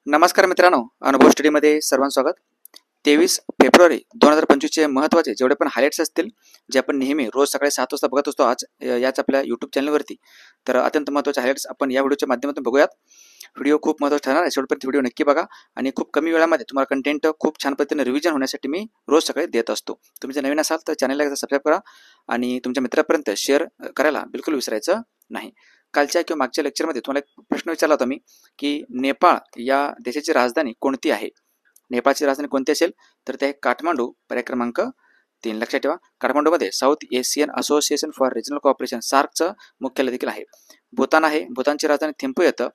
नमस्कार मित्रांनो, अनुभव स्टडीमध्ये सर्वांचं स्वागत. 23 फेब्रुवारी 2025 चे महत्त्वाचे जेवढे पण हायलाइट्स असतील, जे आपण नेहमी रोज सकाळी 7 वाजता बघत असतो आज याच आपल्या YouTube चॅनलवरती. तर अत्यंत महत्त्वाचे हायलाइट्स आपण या व्हिडिओच्या माध्यमातून बघूयात. व्हिडिओ खूप महत्त्वाचा ठरणार आहे. शेवटपर्यंत व्हिडिओ नक्की बघा आणि खूप कमी वेळामध्ये तुम्हाला कंटेंट खूप छान पद्धतीने रिव्हिजन होण्यासाठी मी रोज सकाळी देत असतो. तुम्ही जर नवीन असाल तर चॅनलला सबस्क्राईब करा आणि तुमच्या मित्रांपर्यंत शेअर करायला बिलकुल विसरायचं नाही. कालच्या किंवा मागच्या लेक्चरमध्ये तुम्हाला एक प्रश्न विचारला होता मी, की नेपाळ या देशाची राजधानी कोणती आहे? नेपाळची राजधानी कोणती असेल? तर ते आहे काठमांडू. पर्याय क्रमांक 3. लक्षात ठेवा, काठमांडूमध्ये south Asian association for regional cooperation सार्कचं मुख्यालय देखील आहे. भूतान आहे, भूतानची राजधानी थिम्पू येतं.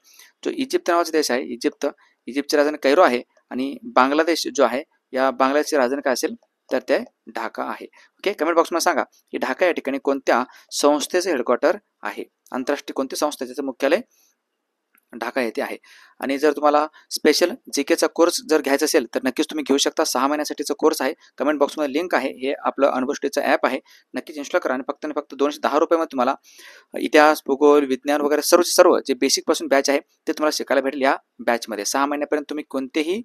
जो इजिप्त नावाचा देश आहे, इजिप्तची राजधानी कैरो आहे. आणि बांगलादेश जो आहे, या बांगलादेशची राजधानी काय असेल? तर ते ढाका आहे. ओके, कमेंट बॉक्समध्ये सांगा की ढाका या ठिकाणी कोणत्या संस्थेचे हेडक्वार्टर आहे? आंतरराष्ट्रीय कोणती संस्था त्याचं मुख्यालय ढाका येथे आहे. आणि जर तुम्हाला स्पेशल जीकेचा कोर्स जर घ्यायचा असेल तर नक्कीच तुम्ही घेऊ शकता. 6 महिन्यासाठीचा कोर्स आहे. कमेंट बॉक्समध्ये लिंक आहे. हे आपलं अनुभव स्टडीचं ॲप आहे. नक्कीच इन्स्टॉल करा आणि फक्त 210 रुपयामध्ये तुम्हाला इतिहास, भूगोल, विज्ञान वगैरे सर्व जे बेसिकपासून बॅच आहे ते तुम्हाला शिकायला भेटेल या बॅचमध्ये. 6 महिन्यापर्यंत तुम्ही कोणतेही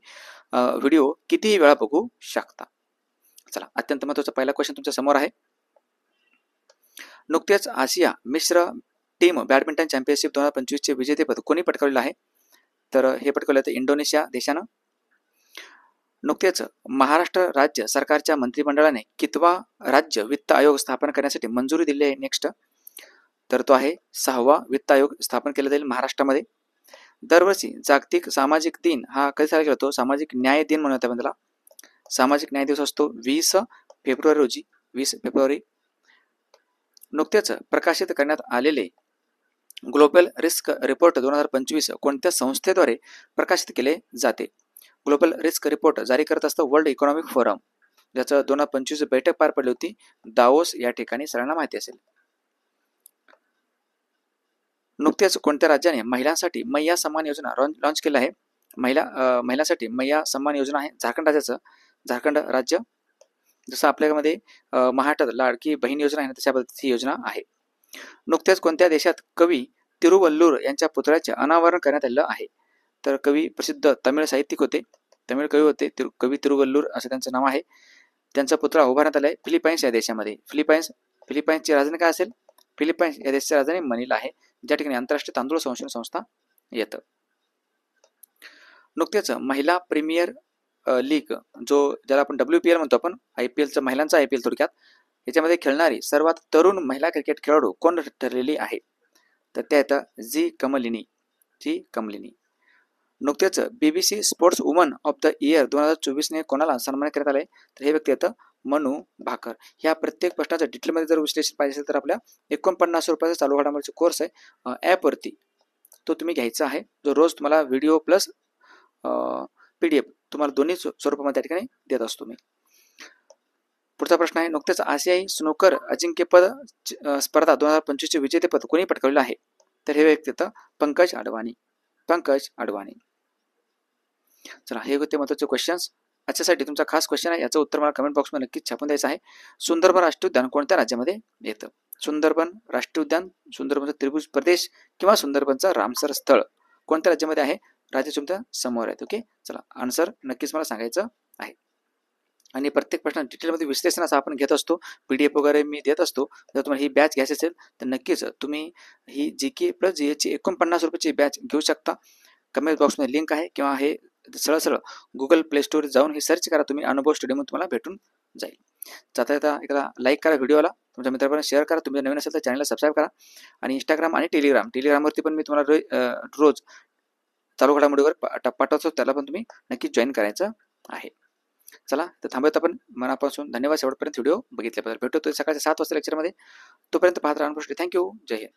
व्हिडिओ कितीही वेळा बघू शकता. चला, अत्यंत महत्त्वाचा पहिला क्वेश्चन तुमच्या समोर आहे. नुकतेच आशिया मिश्र टीम बॅडमिंटन चॅम्पियनशिप 2025 चे विजेतेपद कोणी पटकावलेलं आहे? तर हे पटकावलं होतं इंडोनेशिया देशानं. नुकतेच महाराष्ट्र राज्य सरकारच्या मंत्रिमंडळाने कितवा राज्य वित्त आयोग स्थापन करण्यासाठी मंजुरी दिली आहे? नेक्स्ट, तर तो आहे 6वा वित्त आयोग स्थापन केला जाईल महाराष्ट्रामध्ये. दरवर्षी जागतिक सामाजिक दिन हा कधी साजरा केला जातो? सामाजिक न्याय दिन म्हणून आपण त्याला. सामाजिक न्याय दिवस असतो 20 फेब्रुवारी रोजी. 20 फेब्रुवारी. नुकतेच प्रकाशित करण्यात आलेले ग्लोबल रिस्क रिपोर्ट 2025 कोणत्या संस्थेद्वारे प्रकाशित केले जाते? ग्लोबल रिस्क रिपोर्ट जारी करत असतं वर्ल्ड इकॉनॉमिक फोरम, ज्याचं 2025 बैठक पार पडली होती दावोस या ठिकाणी, सगळ्यांना माहिती असेल. नुकतेच कोणत्या राज्याने महिलांसाठी मैया सन्मान योजना लॉन्च केलं आहे? महिलांसाठी मैया सन्मान योजना आहे झारखंड राज्याचं. झारखंड राज्य, जसं आपल्यामध्ये महाराष्ट्रात लाडकी बहीण योजना आहे ना, तशा पद्धतीची योजना आहे. नुकतेच कोणत्या देशात कवी तिरुवल्लूर यांच्या पुतळ्याचे अनावरण करण्यात आलेलं आहे? तर कवी प्रसिद्ध तमिळ साहित्यिक होते, तमिळ कवी होते, कवी तिरुवल्लूर असं त्यांचं नाव आहे. त्यांचा पुतळा उभारण्यात आलाय फिलिपाईन्स या देशामध्ये. फिलिपाईन्सची राजधानी काय असेल? फिलिपाईन्स या देशाची राजधानी मनिला आहे, ज्या ठिकाणी आंतरराष्ट्रीय तांदूळ संशोधन संस्था येतं. नुकतेच महिला प्रीमियर लीग, ज्याला आपण WPL म्हणतो आपण, IPLचं महिलांचा IPL थोडक्यात, याच्यामध्ये खेळणारी सर्वात तरुण महिला क्रिकेट खेळाडू कोण ठरलेली आहे? तर त्या येतं जी कमलिनी. नुकतेच BBC sports woman of the year 2024 कोणाला सन्मानित करण्यात आले? तर हे व्यक्ती येतं मनू भाकर. ह्या प्रत्येक प्रश्नाचं डिटेलमध्ये जर विश्लेषण पाहिजे असेल तर आपल्या 49 रुपयाचा चालू घडामोडीचा कोर्स आहे ॲपवरती, तो तुम्ही घ्यायचा आहे, जो रोज तुम्हाला व्हिडिओ प्लस PDF तुम्हाला दोन्ही स्वरूपामध्ये त्या ठिकाणी देत असतो मी. पुढचा प्रश्न आहे, नुकतेच आशियाई स्नूकर अजिंक्यपद स्पर्धा 2025 चे विजेतेपद कोणी पटकावलेलं आहे? तर हे व्यक्ती येतं पंकज अडवाणी. चला, हे होते महत्त्वाचे क्वेश्चन्स. आजच्यासाठी तुमचा खास क्वेश्चन आहे, याचं उत्तर मला कमेंट बॉक्समध्ये नक्कीच छापून द्यायचं आहे. सुंदरबन राष्ट्रीय उद्यान कोणत्या राज्यामध्ये येतं? सुंदरबन राष्ट्रीय उद्यान, सुंदरबनचा त्रिभुज प्रदेश किंवा सुंदरबनचा रामसर स्थळ कोणत्या राज्यामध्ये आहे? राज्य तुमच्या समोर आहेत. ओके, चला, आन्सर नक्कीच मला सांगायचं आहे. आणि प्रत्येक प्रश्न डिटेलमध्ये विश्लेषण असं आपण घेत असतो, PDF वगैरे मी देत असतो. जर तुम्हाला ही बॅच घ्यायची असेल तर नक्कीच तुम्ही ही GK प्लस GH 49 रुपयाची बॅच घेऊ शकता. कमेंट बॉक्समध्ये लिंक आहे, किंवा हे सरळ गुगल प्ले स्टोर जाऊन हे सर्च करा तुम्ही, अनुभव स्टडीमध्ये तुम्हाला भेटून जाईल. जाता एकदा लाईक करा व्हिडिओला, तुमच्या मित्रांपर्यंत शेअर करा. तुम्ही नवीन असेल तर चॅनलला सबस्क्राईब करा. आणि इंस्टाग्राम आणि टेलिग्रामवरती पण मी तुम्हाला रोज चालू घडामोडीवर पाठवतो, त्याला पण तुम्ही नक्की जॉईन करायचं आहे. चला, तर थांबवत आपण मनापासून धन्यवाद शेवटपर्यंत व्हिडिओ बघितल्याबद्दल. भेटतो सकाळच्या 7 वाजता लेक्चरमध्ये. तोपर्यंत पाहत राहा अनुभव स्टडी. थँक्यू. जय हिंद.